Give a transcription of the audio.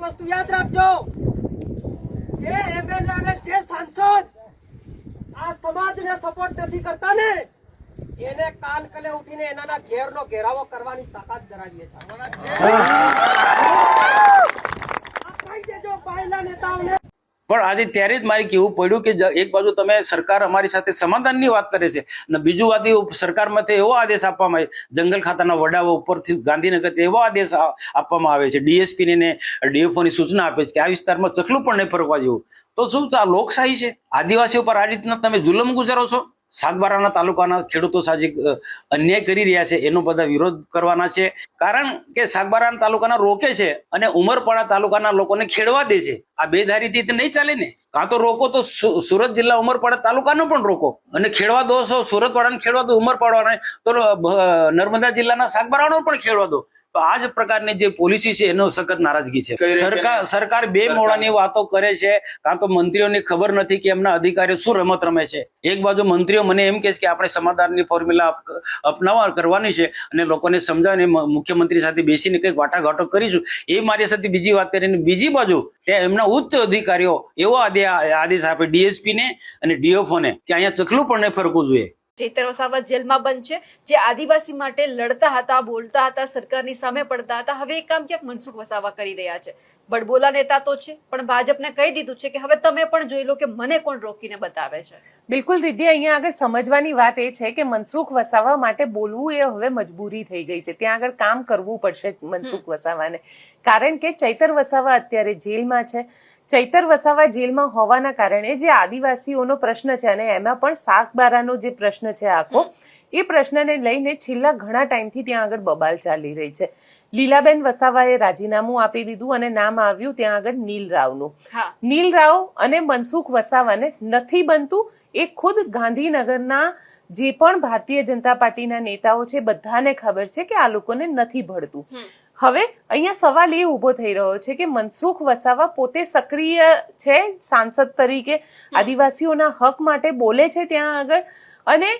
વસ્તુ યાદ રાખજો, જે એમએલએ અને જે સાંસદ આ સમાજને સપોર્ટ નથી કરતા ને એને કાલ કલે ઉઠીને એના ઘેરનો ઘેરાવો કરવાની તાકાત ધરાવીએ છીએ. પણ આજે ત્યારે જ મારે કેવું પડ્યું કે એક બાજુ તમે સરકાર અમારી સાથે સમાધાનની વાત કરે છે અને બીજું વાત સરકારમાંથી એવો આદેશ આપવામાં આવે, જંગલ ખાતાના વડાઓ ઉપરથી ગાંધીનગરથી એવો આદેશ આપવામાં આવે છે, ડીએસપી ને ડીએફઓ ની સૂચના આપે છે કે આ વિસ્તારમાં ચકલું પણ નહીં ફરવા જેવું. તો શું આ લોકશાહી છે? આદિવાસીઓ પર આ રીતના તમે જુલમ ગુજારો છો. સાગબારાના તાલુકાના ખેડૂતો સાજી અન્યાય કરી રહ્યા છે, એનો બધા વિરોધ કરવાના છે. કારણ કે સાગબારાના તાલુકાના રોકે છે અને ઉમરપાડા તાલુકાના લોકોને ખેડવા દે છે. આ બેધારીથી નહીં ચાલે ને. કાં તો રોકો તો સુરત જિલ્લા ઉમરપાડા તાલુકાનો પણ રોકો અને ખેડવા દો. સુરત વાળાને ખેડવા દો, ઉમરપાડા તો નર્મદા જિલ્લાના સાગબારાનો પણ ખેડવા દો. તો આ જ પ્રકારની જે પોલિસી છે એનો સખત નારાજગી છે. સરકાર બે મોડાની વાતો કરે છે, કાં તો મંત્રીઓને ખબર નથી કે એમના અધિકારીઓ શું રમત રમે છે. એક બાજુ મંત્રીઓ મને એમ કહે છે કે આપણે સમાધાનની ફોર્મ્યુલા અપનાવવા કરવાની છે અને લોકોને સમજાવીને મુખ્યમંત્રી સાથે બેસીને કંઈક વાટાઘાટો કરીશું, એ મારી સાથે બીજી વાત કરીને બીજી બાજુ એમના ઉચ્ચ અધિકારીઓ એવો આદેશ આપે ડીએસપી ને અને ડીએફઓ ને કે અહીંયા ચકલું પણ નહીં ફરકવું જોઈએ. ચૈતર વસાવા જેલમાં બંધ છે, જે આદિવાસી માટે લડતા હતા, બોલતા હતા, સરકારની સામે પડતા હતા, હવે એ કામ ક્યાંક મનસુખ વસાવા કરી રહ્યા છે. બડબોલા નેતા તો છે, પણ ભાજપને કહી દીધું છે કે હવે તમે પણ જોઈ લો કે મને કોણ રોકીને બતાવે છે. બિલકુલ રીધિ, અહીંયા આગળ સમજવાની વાત એ છે કે મનસુખ વસાવા માટે બોલવું એ હવે મજબૂરી થઈ ગઈ છે. ત્યાં આગળ કામ કરવું પડશે મનસુખ વસાવાને, કારણ કે ચૈતર વસાવા અત્યારે જેલમાં છે. ચૈતર વસાવા જેલમાં હોવાના કારણે જે આદિવાસીઓનો પ્રશ્ન છે અને એમાં પણ સાગબારાનો જે પ્રશ્ન છે આખો, એ પ્રશ્નને લઈને છેલ્લા ઘણા ટાઈમથી ત્યાં આગળ બબાલ ચાલી રહી છે. લીલાબેન વસાવાએ રાજીનામું આપી દીધું અને નામ આવ્યું ત્યાં આગળ નીલ રાવનું. નીલ રાવ અને મનસુખ વસાવાને નથી બનતું. એ ખુદ ગાંધીનગરના જે પણ ભારતીય જનતા પાર્ટીના નેતાઓ છે બધાને ખબર છે કે આ લોકોને નથી ભળતું. હવે અહીંયા સવાલ એ ઉભો થઈ રહ્યો છે કે મનસુખ વસાવા પોતે સક્રિય છે સાંસદ તરીકે, આદિવાસીઓના હક માટે બોલે છે ત્યાં આગળ, અને